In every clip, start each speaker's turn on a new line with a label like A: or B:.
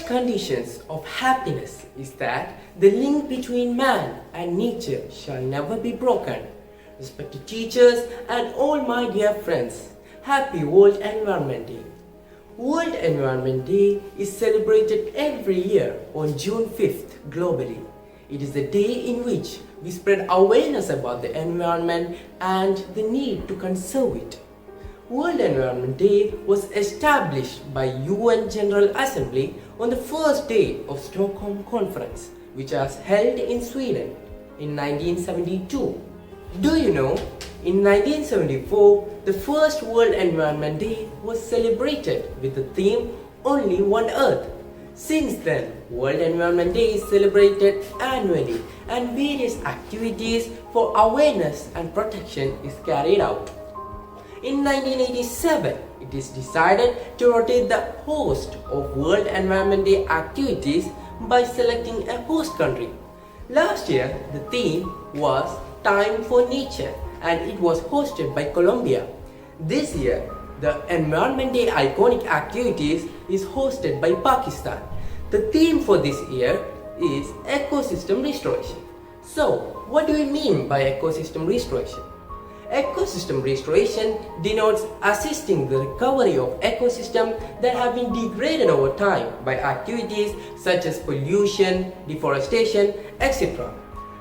A: conditions of happiness is that the link between man and nature shall never be broken. Respected teachers and all my dear friends, happy World Environment Day. World Environment Day is celebrated every year on June 5th globally. It is the day in which we spread awareness about the environment and the need to conserve it. World Environment Day was established by UN General Assembly on the first day of Stockholm Conference, which was held in Sweden in 1972. Do you know, in 1974, the first World Environment Day was celebrated with the theme Only One Earth. Since then, World Environment Day is celebrated annually and various activities for awareness and protection is carried out. In 1987, it is decided to rotate the host of World Environment Day activities by selecting a host country. Last year, the theme was Time for Nature and it was hosted by Colombia. This year, the Environment Day iconic activities is hosted by Pakistan. The theme for this year is ecosystem restoration. So, what do we mean by ecosystem restoration? Ecosystem restoration denotes assisting the recovery of ecosystems that have been degraded over time by activities such as pollution, deforestation, etc.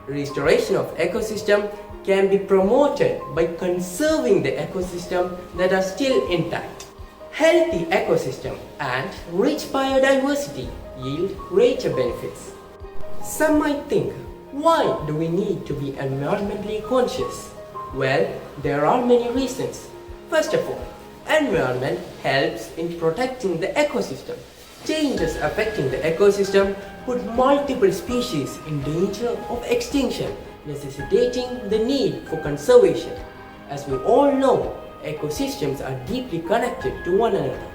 A: Restoration of ecosystem can be promoted by conserving the ecosystem that are still intact. Healthy ecosystem and rich biodiversity yield greater benefits. Some might think, why do we need to be environmentally conscious? Well, there are many reasons. First of all, environment helps in protecting the ecosystem. Changes affecting the ecosystem put multiple species in danger of extinction, necessitating the need for conservation. As we all know, ecosystems are deeply connected to one another.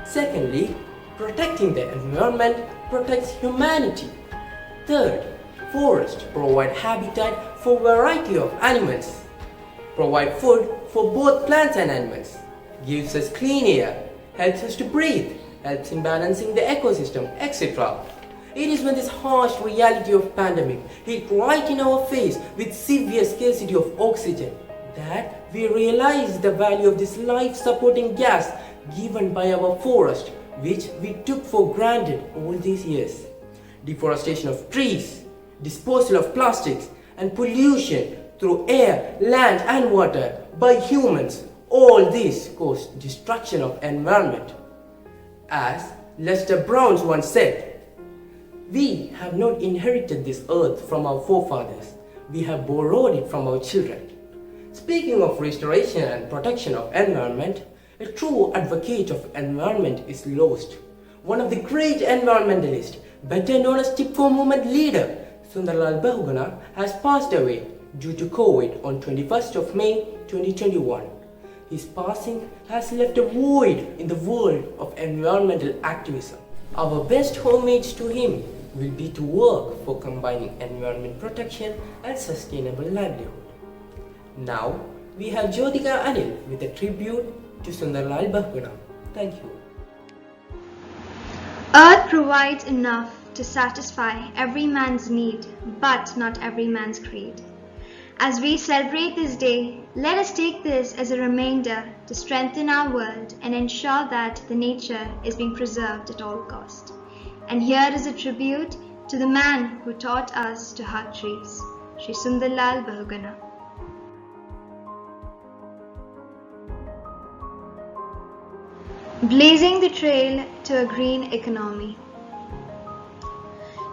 A: Secondly, protecting the environment protects humanity. Third, forests provide habitat for a variety of animals, provide food for both plants and animals, gives us clean air, helps us to breathe, helps in balancing the ecosystem, etc. It is when this harsh reality of pandemic hit right in our face with severe scarcity of oxygen that we realize the value of this life-supporting gas given by our forest, which we took for granted all these years. Deforestation of trees, disposal of plastics, and pollution through air, land and water by humans, all this cause destruction of environment. As Lester Brown once said, we have not inherited this earth from our forefathers, we have borrowed it from our children. Speaking of restoration and protection of environment, a true advocate of environment is lost. One of the great environmentalists, better known as Chipko movement leader, Sundarlal Bahuguna, has passed away due to COVID on 21st of May 2021. His passing has left a void in the world of environmental activism. Our best homage to him will be to work for combining environment protection and sustainable livelihood. Now, we have Jyotika Anil with a tribute to Sundarlal Bahuguna. Thank you.
B: Earth provides enough to satisfy every man's need, but not every man's creed. As we celebrate this day, let us take this as a reminder to strengthen our world and ensure that the nature is being preserved at all cost. And here is a tribute to the man who taught us to hug trees, Shri Sundarlal Bahuguna. Blazing the trail to a green economy.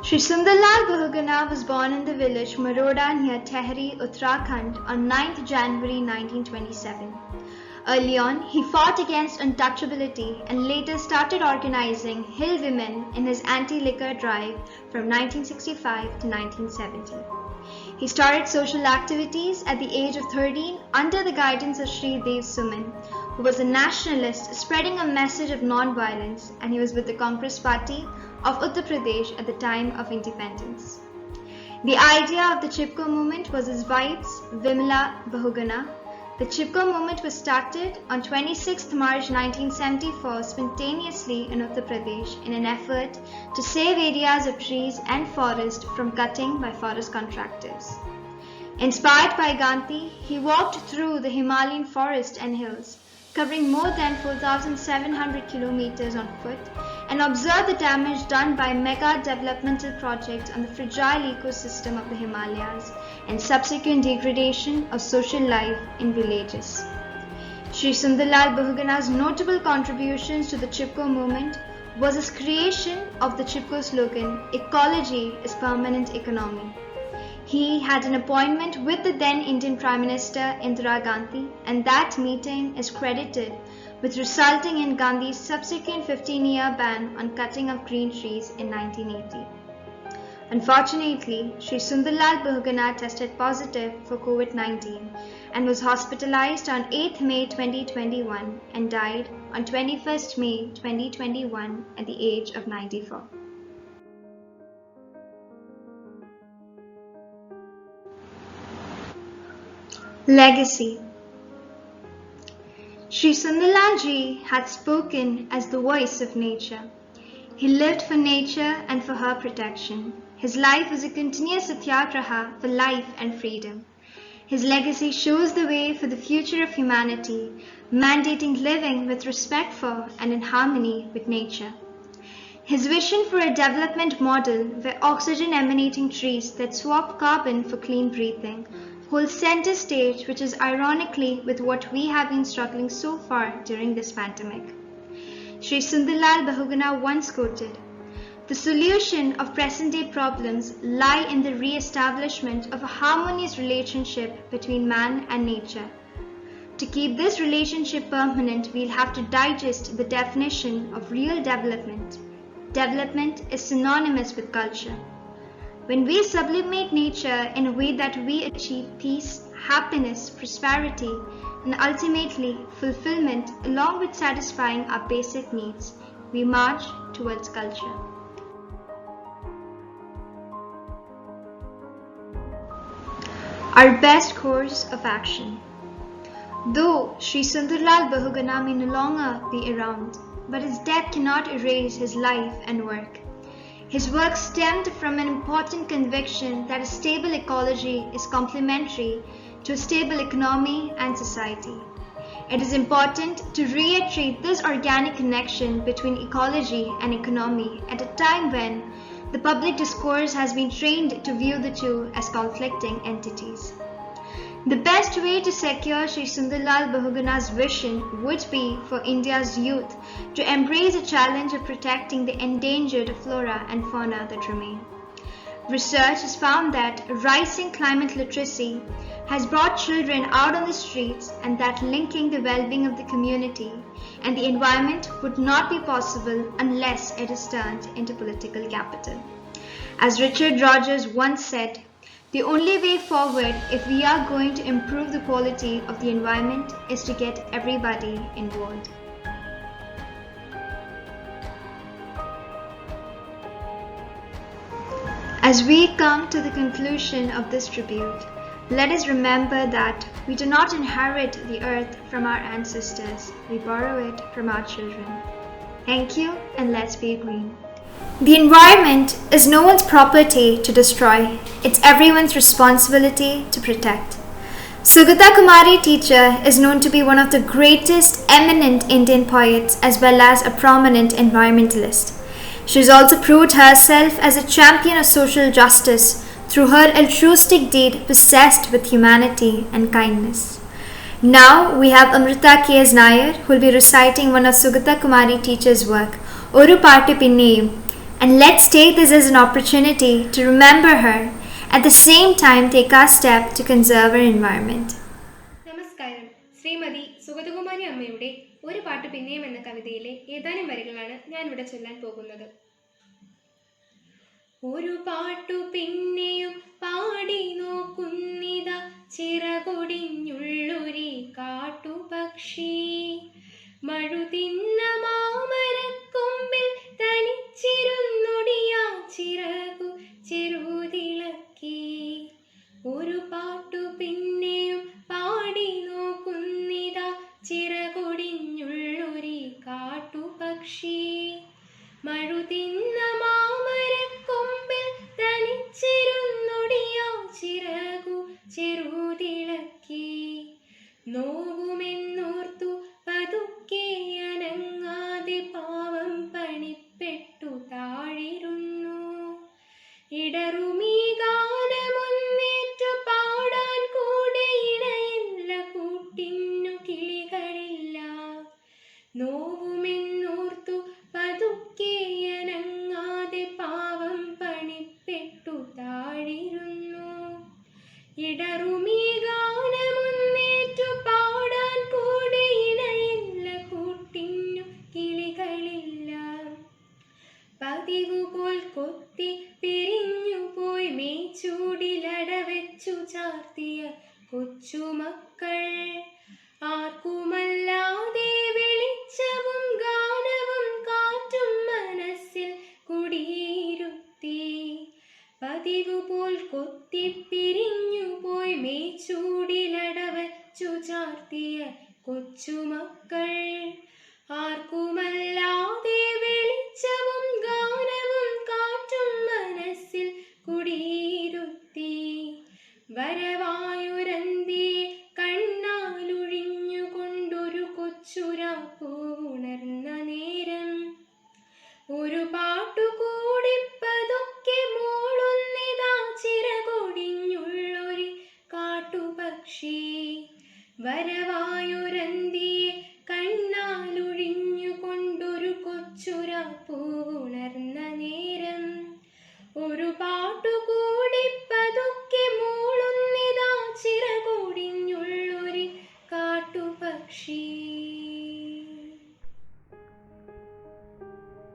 B: Shri Sundarlal Bahuguna was born in the village Maroda near Tehri, Uttarakhand on 9th January 1927. Early on, he fought against untouchability and later started organizing hill women in his anti-liquor drive from 1965 to 1970. He started social activities at the age of 13 under the guidance of Shri Dev Suman, who was a nationalist spreading a message of non-violence, and he was with the Congress Party of Uttar Pradesh at the time of independence. The idea of the Chipko movement was his wife's, Vimala Bahuguna, The Chipko movement was started on 26 March 1974 spontaneously in Uttar Pradesh in an effort to save areas of trees and forest from cutting by forest contractors. Inspired by Gandhi, he walked through the Himalayan forest and hills, covering more than 4,700 kilometers on foot, and observed the damage done by mega developmental projects on the fragile ecosystem of the Himalayas and subsequent degradation of social life in villages. Sri Sundarlal Bahugana's notable contributions to the Chipko movement was his creation of the Chipko slogan, "Ecology is permanent economy." He had an appointment with the then Indian Prime Minister Indira Gandhi, and that meeting is credited with resulting in Gandhi's subsequent 15-year ban on cutting of green trees in 1980. Unfortunately, Sri Sundarlal Bahugana tested positive for COVID-19 and was hospitalized on 8th May 2021 and died on 21st May 2021 at the age of 94. Legacy. Sri Sundarlal Ji had spoken as the voice of nature. He lived for nature and for her protection. His life was a continuous satyagraha for life and freedom. His legacy shows the way for the future of humanity, mandating living with respect for and in harmony with nature. His vision for a development model where oxygen emanating trees that swap carbon for clean breathing holds center stage, which is ironically with what we have been struggling so far during this pandemic. Sri Sundarlal Bahugana once quoted, "The solution of present-day problems lie in the re-establishment of a harmonious relationship between man and nature. To keep this relationship permanent, we'll have to digest the definition of real development. Development is synonymous with culture. When we sublimate nature in a way that we achieve peace, happiness, prosperity, and ultimately fulfillment along with satisfying our basic needs, we march towards culture." Our best course of action. Though Sri Sundarlal Bahugana may no longer be around, but his death cannot erase his life and work. His work stemmed from an important conviction that a stable ecology is complementary to a stable economy and society. It is important to reiterate this organic connection between ecology and economy at a time when the public discourse has been trained to view the two as conflicting entities. The best way to secure Sri Sundarlal Bahugana's vision would be for India's youth to embrace the challenge of protecting the endangered flora and fauna that remain. Research has found that rising climate literacy has brought children out on the streets, and that linking the well-being of the community and the environment would not be possible unless it is turned into political capital. As Richard Rogers once said, "The only way forward if we are going to improve the quality of the environment is to get everybody involved." As we come to the conclusion of this tribute, let us remember that we do not inherit the earth from our ancestors, we borrow it from our children. Thank you, and let's be green. The environment is no one's property to destroy. It's everyone's responsibility to protect. Sugata Kumari teacher is known to be one of the greatest eminent Indian poets as well as a prominent environmentalist. She has also proved herself as a champion of social justice through her altruistic deed possessed with humanity and kindness. Now we have Amrita K.S. Nair, who will be reciting one of Sugata Kumari teacher's work, Oru Paattu Pinneyum. And let's take this as an opportunity to remember her, at the same time take our step to conserve our environment.
C: നമസ്കാരം. ശ്രീമതി സുഗതകുമാരി അമ്മയുടെ ഒരു പാട്ട് പിന്നെയും എന്ന കവിതയിലെ ഏതാനും വരികളാണ് ഞാനിവിടെ ചൊല്ലാൻ പോകുന്നത്. ഒരു പാട്ടു പിന്നെയും പാടി നോക്കുന്നിത ചിറകൊടിഞ്ഞുള്ളൊരി കാട്ടുപക്ഷി, മഴുതിന്ന മാമരക്കൊമ്പിൽ തനിച്ചിരുന്നൊടിയാ ചിറകു ചെറുതിളക്കി. ഒരു പാട്ടു പിന്നെയും പാടി നോക്കു നോവുമെന്നോർത്തു പതുക്കെ അനങ്ങാതെ പാവം പണിപ്പെട്ടു താഴിരുന്നു. ഇടറുമീ ഗാനമൊന്നേറ്റു പാടാൻ കൂടെ ഇണയില്ല, കൂട്ടിന്നു കിളികളില്ല. നോവുമെന്നോർത്തു പതുക്കെ അനങ്ങാതെ പാവം പണിപ്പെട്ടു താഴിരുന്നു. ഇടറുമീ ഗാനമൊന്നേറ്റു പാടാൻ കൂടെ ഇണയില്ല, കൂട്ടിന്നു കിളികളില്ല. പതിവുപോൽ കൊത്തി പിരിഞ്ഞുപോയി മേച്ചൂടിലടവെച്ചു ചാർത്തിയ കൊച്ചുമക്കൾ. ആർക്കുമല്ലാതെ വെളിച്ചവും ഗാനവും കാറ്റും മനസ്സിൽ കുടിയിരുത്തി. പതിവുപോൽ കൊത്തിപ്പിരിഞ്ഞുപോയി മേച്ചൂടിലടവച്ചു ചാർത്തിയ കൊച്ചുമക്കൾ. ആർക്കുമല്ലാതെ വെളിച്ചവും ഗാനവും കാറ്റും മനസ്സിൽ കുടിയിരുത്തി. വരവായൊരന്തിയെ കണ്ണാലൊഴിഞ്ഞുകൊണ്ടൊരു കൊച്ചുരാപ്പൂ ഉണർന്ന നേരം, ഒരു പാട്ടുകൂടി പതുക്കെ മൂളുന്നിതാ ചിറകൊടിഞ്ഞുള്ളൊരു കാട്ടുപക്ഷി. വരവായൊരന്തിയെ കണ്ണാലൊഴിഞ്ഞുകൊണ്ടൊരു കൊച്ചുരാപ്പൂ ഉണർന്ന നേരം, ഒരു പാട്ടുകൂടി പതുക്കെ മൂളുന്നിതാ ചിറകൊടിഞ്ഞുള്ളൊരു കാട്ടുപക്ഷി.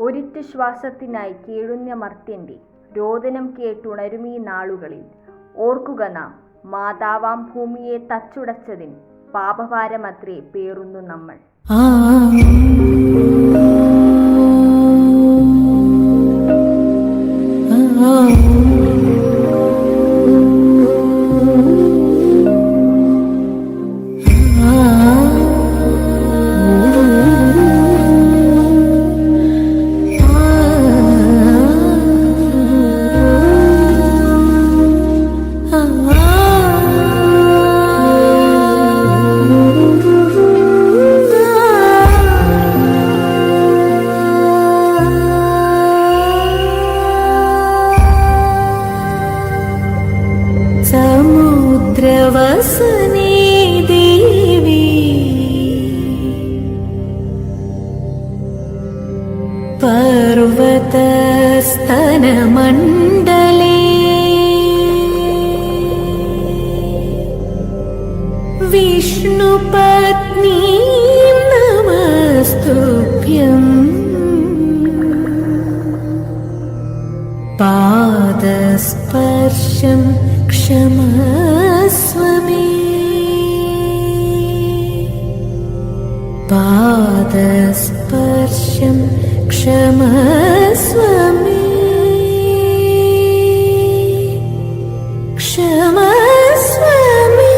D: ഒരിറ്റു ശ്വാസത്തിനായി കേഴുന്ന മർത്യന്റെ രോദനം കേട്ടുണരുമീ നാളുകളിൽ ഓർക്കുക നാം, മാതാവാം ഭൂമിയെ തച്ചുടച്ചതിൻ പാപഭാരമത്രേ പേറുന്നു നമ്മൾ.
E: സമുദ്രവസനേ ദേവി പർവതസ്തനമണ്ഡലേ വിഷ്ണുപത്നീ നമസ്തുഭ്യം. പാദസ്പർശം ക്ഷമസ്വ മേ, പാദസ്പർശം ക്ഷമസ്വ മേ, ക്ഷമസ്വ മേ.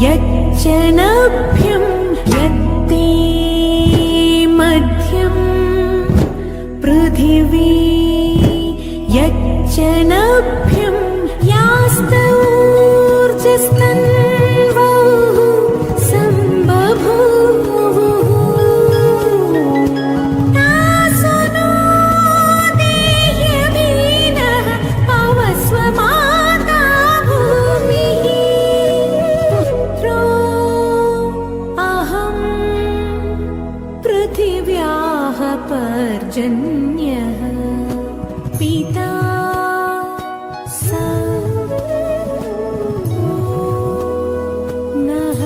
E: यच्चनभ्यं यत्ते मध्यं पृथिवी यच्चनभ्यं यास्तऊर्जस्तन्वौ सम्बभूवुः तासु नो देह्यमीनः पवस्वमाता भूमिः पुत्रो अहं पृथिव्याः पर्जन्यः पिता नः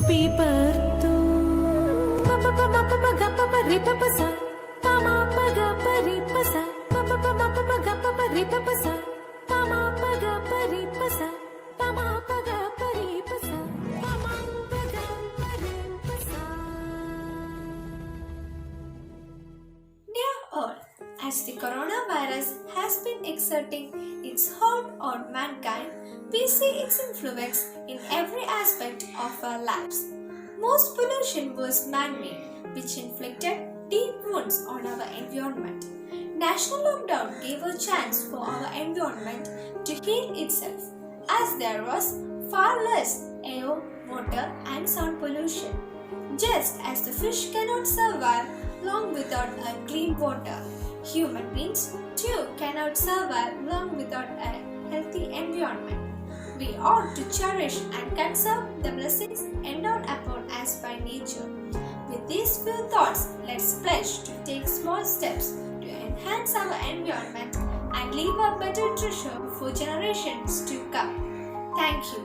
E: पिबर्तु पपपमपपगपपरिपपसा पमापगपरिपसा पपपमपपगपपरिपपसा पमापगपरिपसा पमापगपरिपसा पमापगपरिपसा.
F: Dear all, as the coronavirus has been exerting its hold on mankind, we see its influence in every aspect of our lives. Most pollution was man-made, which inflicted deep wounds on our environment. National lockdown gave a chance for our environment to heal itself, as there was far less air, water and sound pollution. Just as the fish cannot survive long without a clean water, human beings too cannot survive long without a healthy environment. We ought to cherish and conserve the blessings endowed upon us by nature. With these few thoughts, let's pledge to take small steps to enhance our environment and leave a better treasure for generations to come. Thank you.